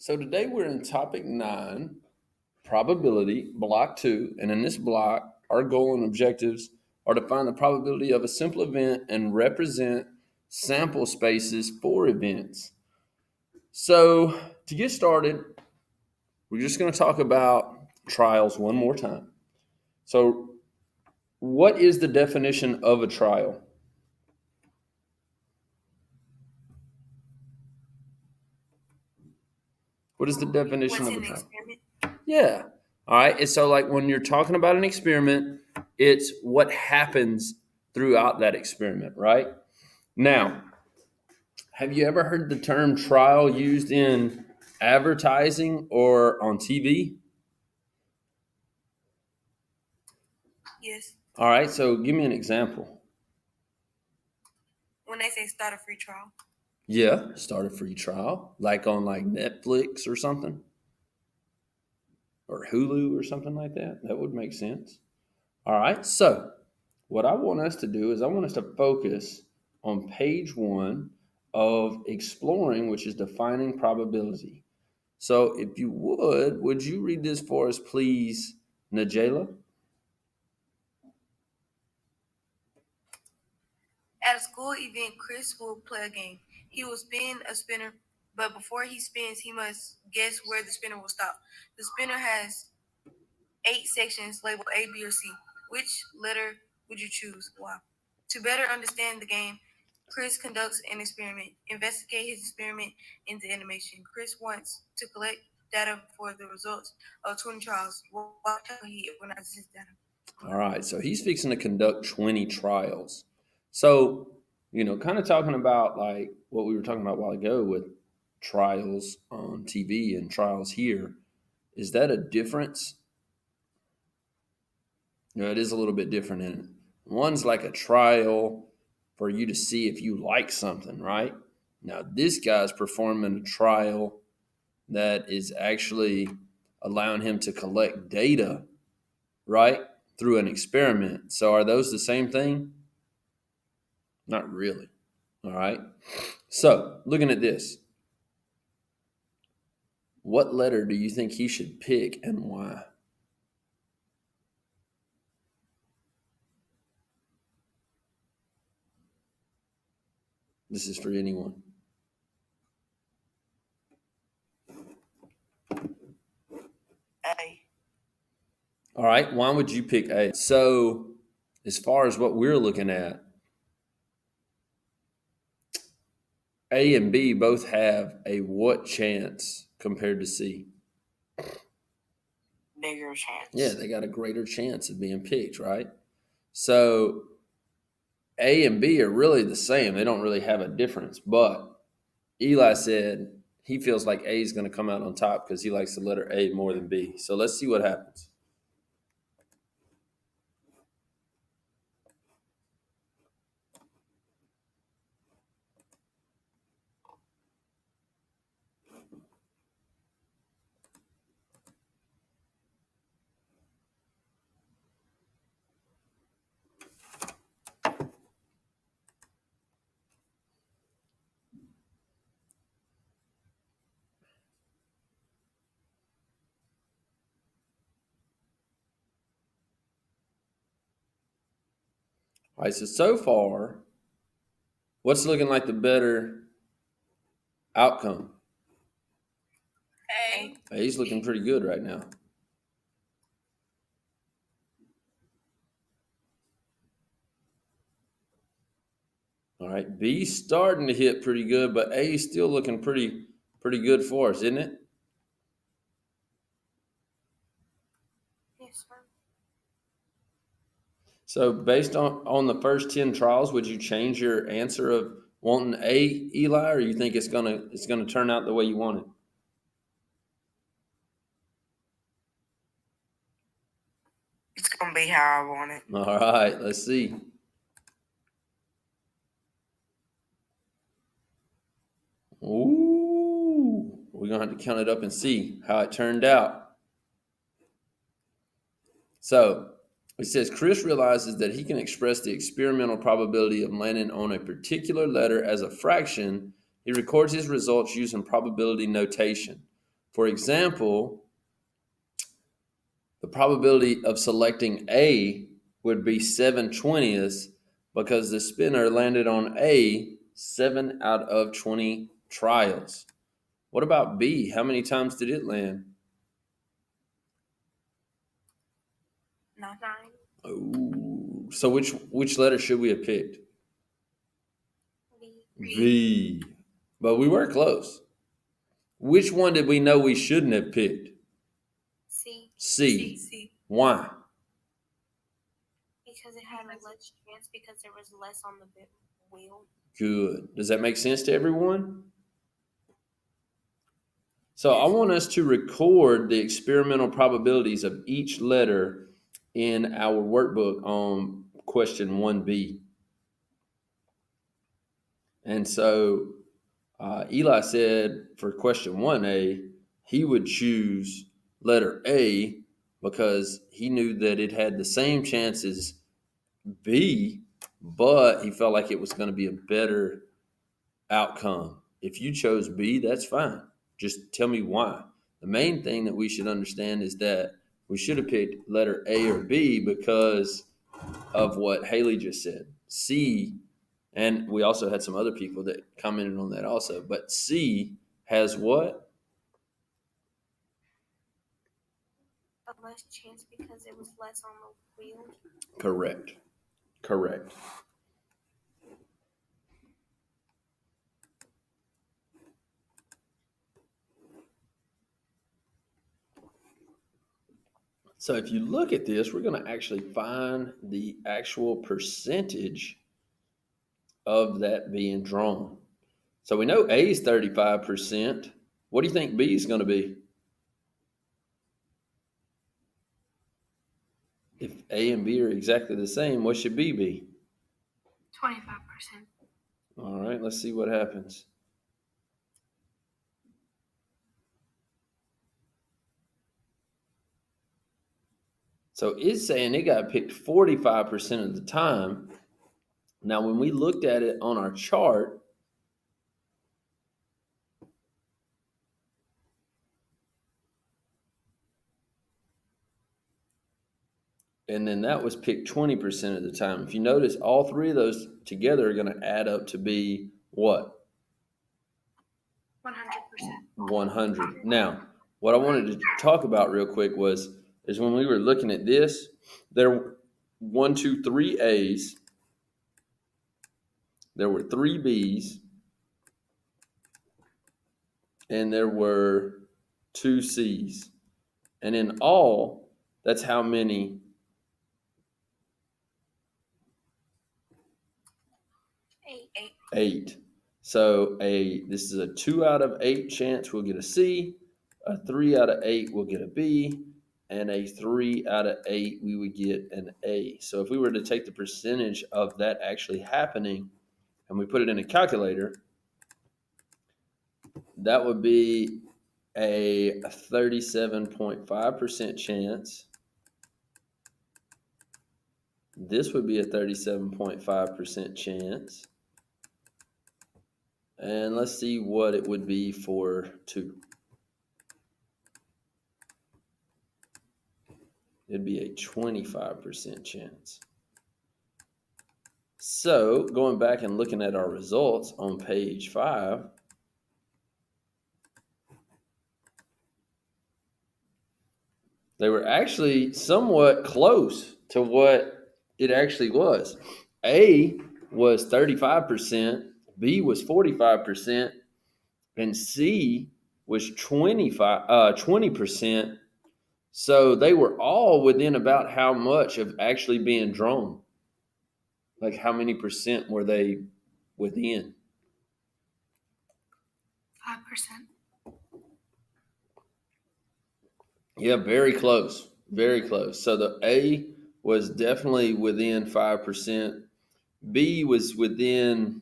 So today we're in topic 9, probability, block 2. And in this block, our goal and objectives are to find the probability of a simple event and represent sample spaces for events. So to get started, we're just going to talk about trials one more time. So what is the definition of a trial? What is the definition of a trial? Experiment? Yeah. All right. And so, like, when you're talking about an experiment, it's what happens throughout that experiment, right? Now, have you ever heard the term trial used in advertising or on TV? Yes. All right. So, give me an example. When they say start a free trial. Yeah. Start a free trial, like on like Netflix or something, or Hulu or something like that. That would make sense. All right. So, what I want us to do is I want us to focus on page 1 of exploring, which is defining probability. So, if you would you read this for us, please, Najela? At a school event, Chris will play a game. He will spin a spinner, but before he spins, he must guess where the spinner will stop. The spinner has 8 sections labeled A, B, or C. Which letter would you choose? Why? To better understand the game, Chris conducts an experiment. Investigate his experiment into animation. Chris wants to collect data for the results of 20 trials. Why he organizes his data? All right. So, he's fixing to conduct 20 trials. So, kind of talking about like what we were talking about a while ago with trials on TV and trials here. Is that a difference? It is a little bit different in it. One's like a trial for you to see if you like something, right? Now, this guy's performing a trial that is actually allowing him to collect data, right, through an experiment. So, are those the same thing? Not really. All right. So, looking at this, what letter do you think he should pick and why? This is for anyone. A. All right. Why would you pick A? So, as far as what we're looking at, A and B both have a what chance compared to C? Bigger chance. Yeah, they got a greater chance of being picked, right? So A and B are really the same. They don't really have a difference. But Eli said he feels like A is going to come out on top because he likes the letter A more than B. So let's see what happens. All right, so far, what's looking like the better outcome? A. A's looking pretty good right now. All right, B's starting to hit pretty good, but A's still looking pretty good for us, isn't it? Yes, sir. So based on the first 10 trials, would you change your answer of wanting A, Eli, or you think it's gonna turn out the way you want it? It's gonna be how I want it. All right, let's see. Ooh, we're gonna have to count it up and see how it turned out. So it says Chris realizes that he can express the experimental probability of landing on a particular letter as a fraction. He records his results using probability notation. For example, the probability of selecting A would be 7/20 because the spinner landed on A 7 out of 20 trials. What about B? How many times did it land? 9. Oh, so which letter should we have picked? B. V. But we were close. Which one did we know we shouldn't have picked? C. C. Why? Because it had a less chance because there was less on the wheel. Good. Does that make sense to everyone? So I Yes. want us to record the experimental probabilities of each letter in our workbook on question 1B. And so Eli said for question 1A, he would choose letter A because he knew that it had the same chance as B, but he felt like it was going to be a better outcome. If you chose B, that's fine. Just tell me why. The main thing that we should understand is that we should have picked letter A or B because of what Haley just said. C, and we also had some other people that commented on that also, but C has what? A less chance because it was less on the wheel. Correct. So if you look at this, we're going to actually find the actual percentage of that being drawn. So we know A is 35%. What do you think B is going to be? If A and B are exactly the same, what should B be? 25%. All right, let's see what happens. So it's saying it got picked 45% of the time. Now, when we looked at it on our chart, and then that was picked 20% of the time. If you notice, all three of those together are going to add up to be what? 100%. 100. Now, what I wanted to talk about real quick is when we were looking at this, there were 1, 2, 3 A's, there were 3 B's, and there were 2 C's. And in all, that's how many? 8. 8. So this is a 2 out of 8 chance we'll get a C, a 3 out of 8 we'll get a B, and a 3 out of 8 we would get an A. So if we were to take the percentage of that actually happening and we put it in a calculator, that would be a 37.5% chance. This would be a 37.5% chance. And let's see what it would be for 2. It'd be a 25% chance. So going back and looking at our results on page 5, they were actually somewhat close to what it actually was. A was 35%, B was 45%, and C was 20%. So they were all within about how much of actually being drawn. Like how many percent were they within? 5%. Yeah, very close. Very close. So the A was definitely within 5%. B was within,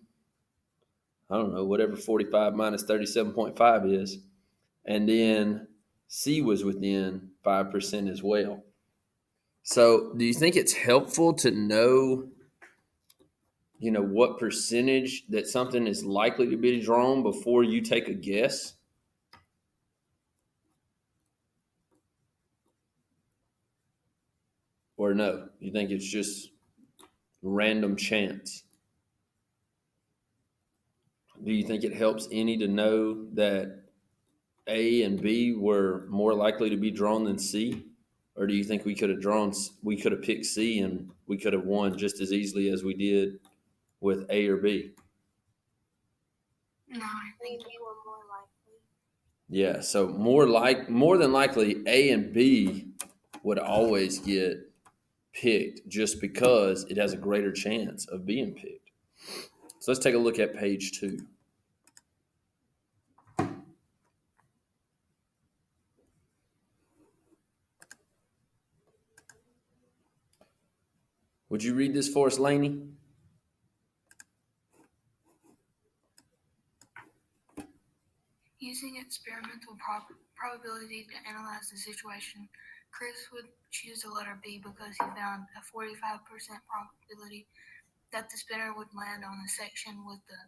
I don't know, whatever 45 minus 37.5 is. And then C was within 5% as well. So do you think it's helpful to know, what percentage that something is likely to be drawn before you take a guess? Or no? You think it's just random chance? Do you think it helps any to know that A and B were more likely to be drawn than C? Or do you think we could have picked C and we could have won just as easily as we did with A or B? No, I think they were more likely. Yeah, so more than likely A and B would always get picked just because it has a greater chance of being picked. So let's take a look at page 2. Would you read this for us, Lainey? Using experimental probability to analyze the situation, Chris would choose the letter B because he found a 45% probability that the spinner would land on a section with the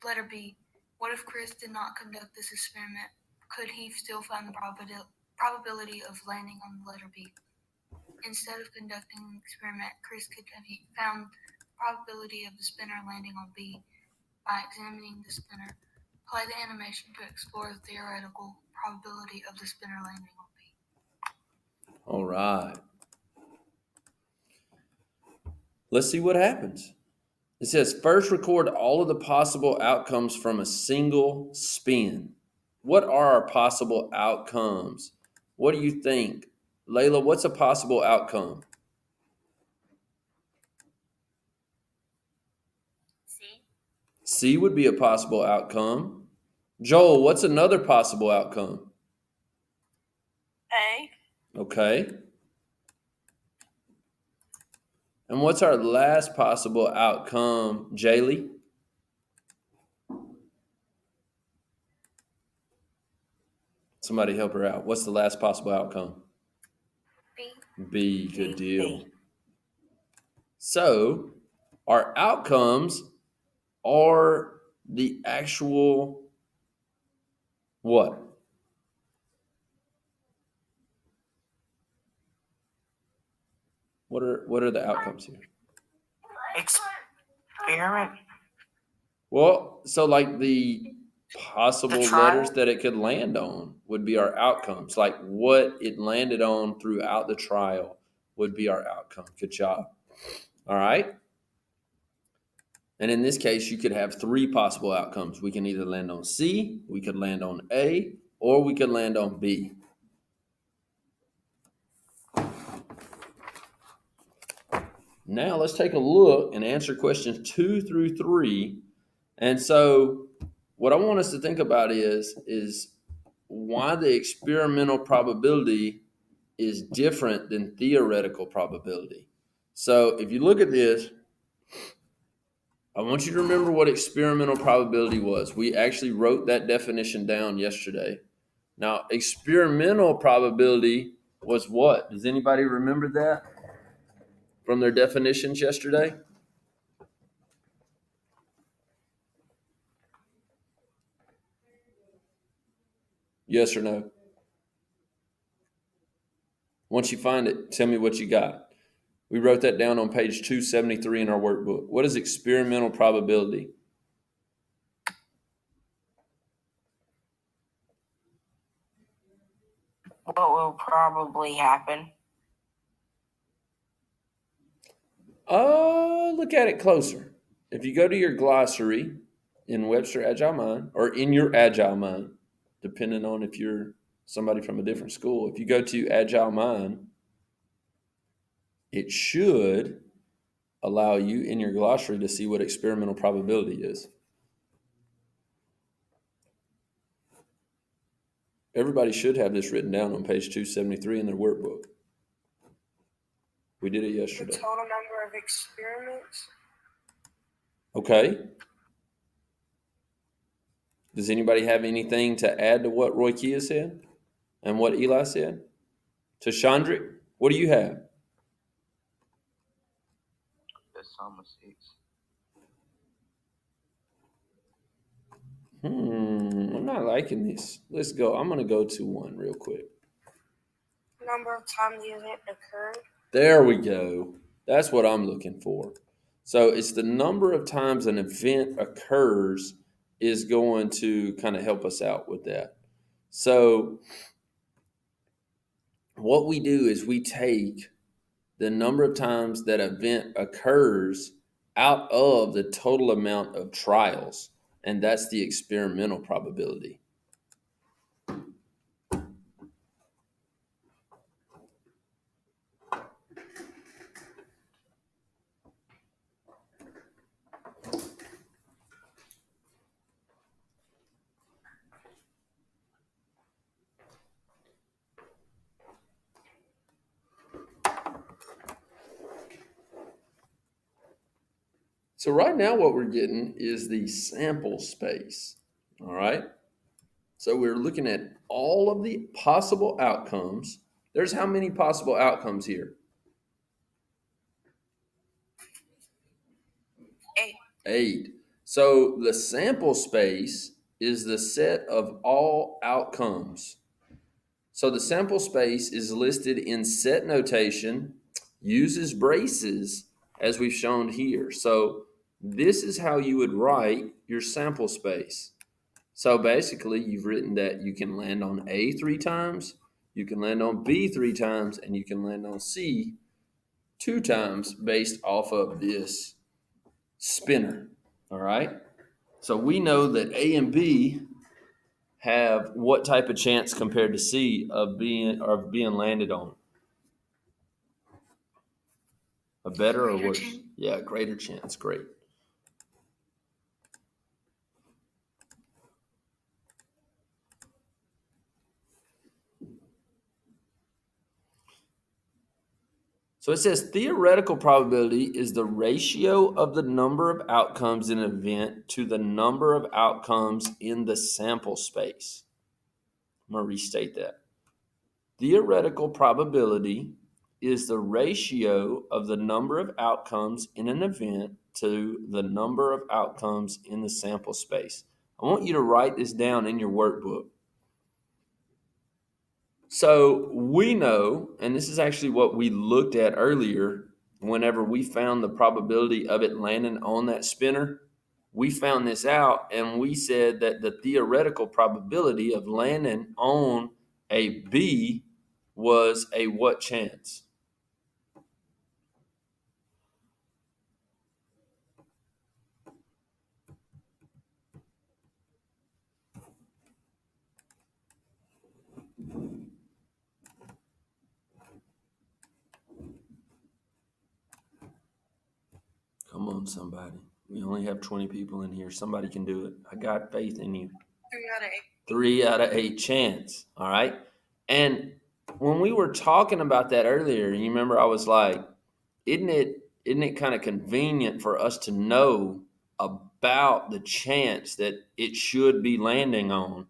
letter B. What if Chris did not conduct this experiment? Could he still find the probability of landing on the letter B? Instead of conducting an experiment, Chris could have found the probability of the spinner landing on B by examining the spinner. Play the animation to explore the theoretical probability of the spinner landing on B. All right. Let's see what happens. It says, first record all of the possible outcomes from a single spin. What are our possible outcomes? What do you think? Layla, what's a possible outcome? C would be a possible outcome. Joel, what's another possible outcome? A. Okay. And what's our last possible outcome, Jaylee? Somebody help her out. What's the last possible outcome? B. B, good deal. So our outcomes are the actual what? What are the outcomes here? Experiment. Well, so like the possible letters that it could land on would be our outcomes. Like what it landed on throughout the trial would be our outcome. Good job. All right. And in this case, you could have 3 possible outcomes. We can either land on C, we could land on A, or we could land on B. Now let's take a look and answer questions 2 through 3. And so what I want us to think about is why the experimental probability is different than theoretical probability. So if you look at this, I want you to remember what experimental probability was. We actually wrote that definition down yesterday. Now, experimental probability was what? Does anybody remember that from their definitions yesterday? Yes or no? Once you find it, tell me what you got. We wrote that down on page 273 in our workbook. What is experimental probability? What will probably happen? Look at it closer. If you go to your glossary in Webster Agile Mind, or in your Agile Mind, depending on if you're somebody from a different school, if you go to Agile Mind, it should allow you in your glossary to see what experimental probability is. Everybody should have this written down on page 273 in their workbook. We did it yesterday. The total number of experiments. Okay. Does anybody have anything to add to what Roy Kia said and what Eli said? To Chandrik, what do you have? The sum of 6. I'm not liking this. Let's go. I'm going to go to 1 real quick. Number of times the event occurred. There we go. That's what I'm looking for. So it's the number of times an event occurs is going to kind of help us out with that. So what we do is we take the number of times that event occurs out of the total amount of trials, and that's the experimental probability. So right now what we're getting is the sample space, all right? So we're looking at all of the possible outcomes. There's how many possible outcomes here? 8. 8. So the sample space is the set of all outcomes. So the sample space is listed in set notation, uses braces, as we've shown here. So this is how you would write your sample space. So basically, you've written that you can land on A 3 times, you can land on B 3 times, and you can land on C 2 times based off of this spinner. All right. So we know that A and B have what type of chance compared to C of being landed on? A better or Greater worse? chance. Yeah, greater chance. Great. So it says theoretical probability is the ratio of the number of outcomes in an event to the number of outcomes in the sample space. I'm going to restate that. Theoretical probability is the ratio of the number of outcomes in an event to the number of outcomes in the sample space. I want you to write this down in your workbook. So we know, and this is actually what we looked at earlier whenever we found the probability of it landing on that spinner. We found this out and we said that the theoretical probability of landing on a B was a what chance? Come on, somebody. We only have 20 people in here. Somebody can do it. I got faith in you. 3 out of 8. 3 out of 8 chance. All right. And when we were talking about that earlier, you remember I was like, isn't it kind of convenient for us to know about the chance that it should be landing on?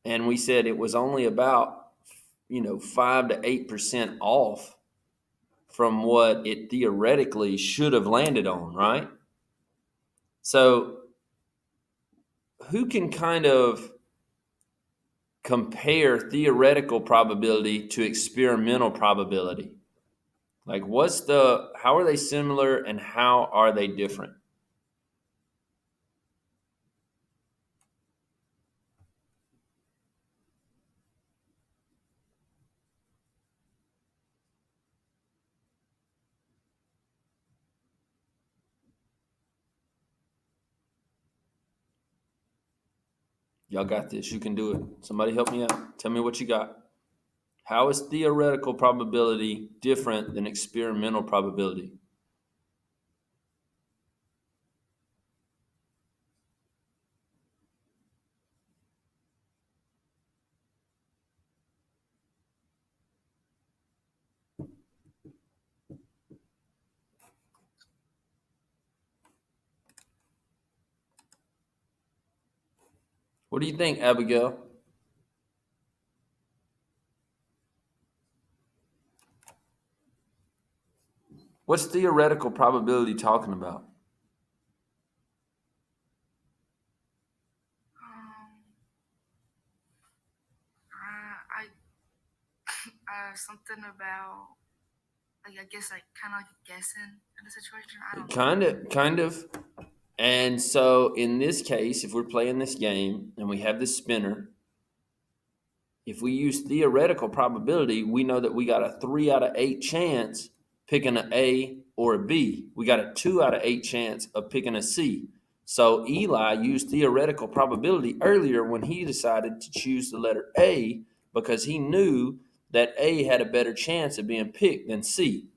And we said it was only about 5 to 8% off from what it theoretically should have landed on, right? So who can kind of compare theoretical probability to experimental probability? Like how are they similar and how are they different? Y'all got this. You can do it. Somebody help me out. Tell me what you got. How is theoretical probability different than experimental probability? What do you think, Abigail? What's theoretical probability talking about? I Something about, like, I guess, like, kind of like guessing in a situation. I don't know. Kind of. And so in this case, if we're playing this game and we have this spinner, if we use theoretical probability, we know that we got a 3 out of 8 chance picking an A or a B. We got a 2 out of 8 chance of picking a C. So Eli used theoretical probability earlier when he decided to choose the letter A because he knew that A had a better chance of being picked than C.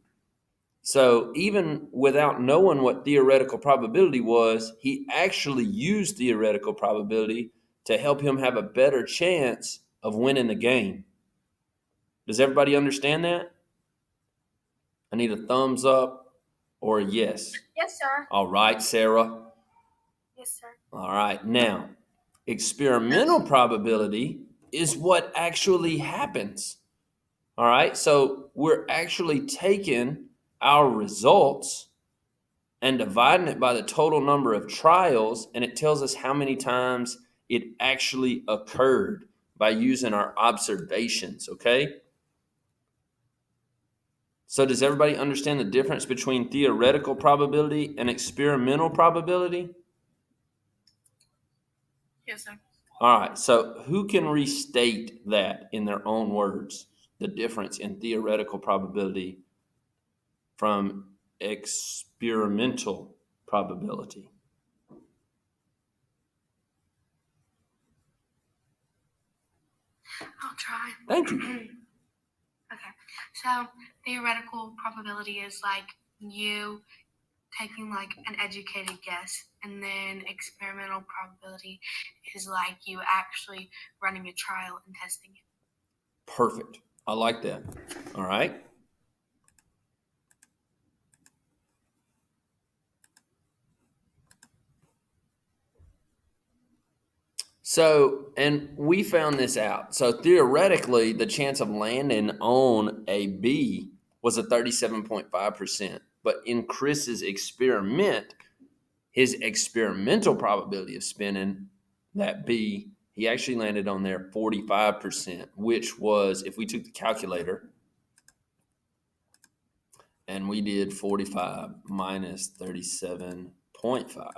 So even without knowing what theoretical probability was, he actually used theoretical probability to help him have a better chance of winning the game. Does everybody understand that? I need a thumbs up or a yes. Yes, sir. All right, Sarah. Yes, sir. All right. Now, experimental probability is what actually happens. All right. So we're actually taking our results and dividing it by the total number of trials, and it tells us how many times it actually occurred by using our observations, okay? So does everybody understand the difference between theoretical probability and experimental probability? Yes, sir. All right, so who can restate that in their own words, the difference in theoretical probability from experimental probability? I'll try. Thank you. Okay. So theoretical probability is like you taking like an educated guess, and then experimental probability is like you actually running a trial and testing it. Perfect. I like that. All right. So, and we found this out. So theoretically, the chance of landing on a B was a 37.5%. But in Chris's experiment, his experimental probability of spinning that B, he actually landed on there 45%, which was, if we took the calculator and we did 45 minus 37.5,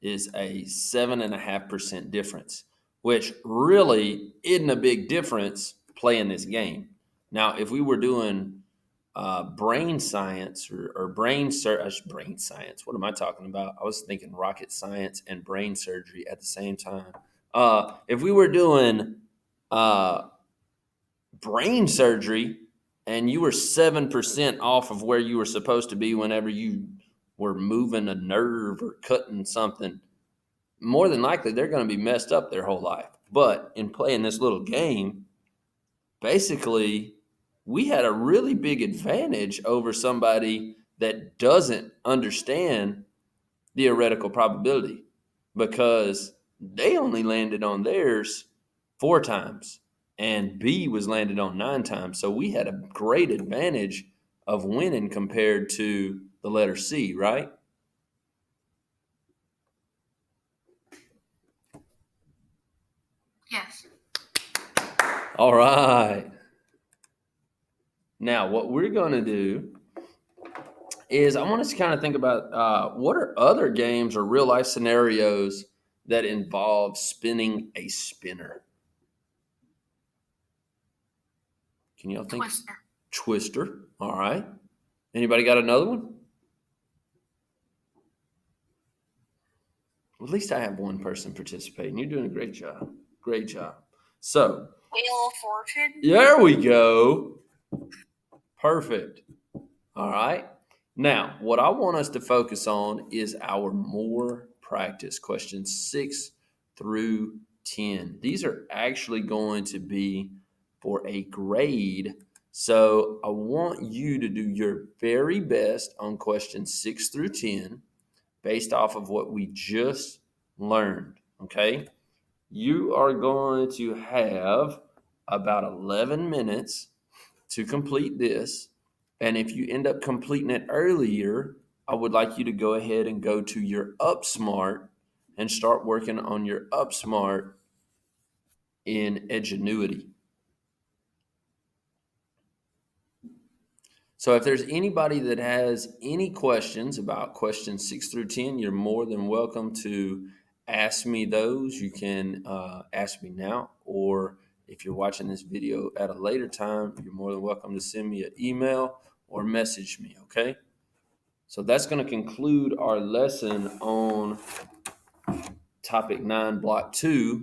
is a 7.5% difference, which really isn't a big difference playing this game. Now, if we were doing brain science or brain science, what am I talking about? I was thinking rocket science and brain surgery at the same time. If we were doing brain surgery and you were 7% off of where you were supposed to be whenever you were moving a nerve or cutting something, more than likely they're going to be messed up their whole life. But in playing this little game, basically, we had a really big advantage over somebody that doesn't understand theoretical probability because they only landed on theirs 4 times and B was landed on 9 times. So we had a great advantage of winning compared to the letter C, right? Yes. All right. Now, what we're going to do is I want us to kind of think about what are other games or real life scenarios that involve spinning a spinner. Can y'all think? Twister. Twister. All right. Anybody got another one? Well, at least I have one person participating. You're doing a great job. Great job. So, Wheel of Fortune. there we go. Perfect. All right. Now, what I want us to focus on is our more practice questions 6 through 10. These are actually going to be for a grade. So I want you to do your very best on questions 6 through 10 based off of what we just learned. Okay. You are going to have about 11 minutes to complete this. And if you end up completing it earlier, I would like you to go ahead and go to your UpSmart and start working on your UpSmart in Edgenuity. So if there's anybody that has any questions about questions 6 through 10, you're more than welcome to ask me those. You can ask me now, or if you're watching this video at a later time, you're more than welcome to send me an email or message me, okay? So that's going to conclude our lesson on topic 9, block 2.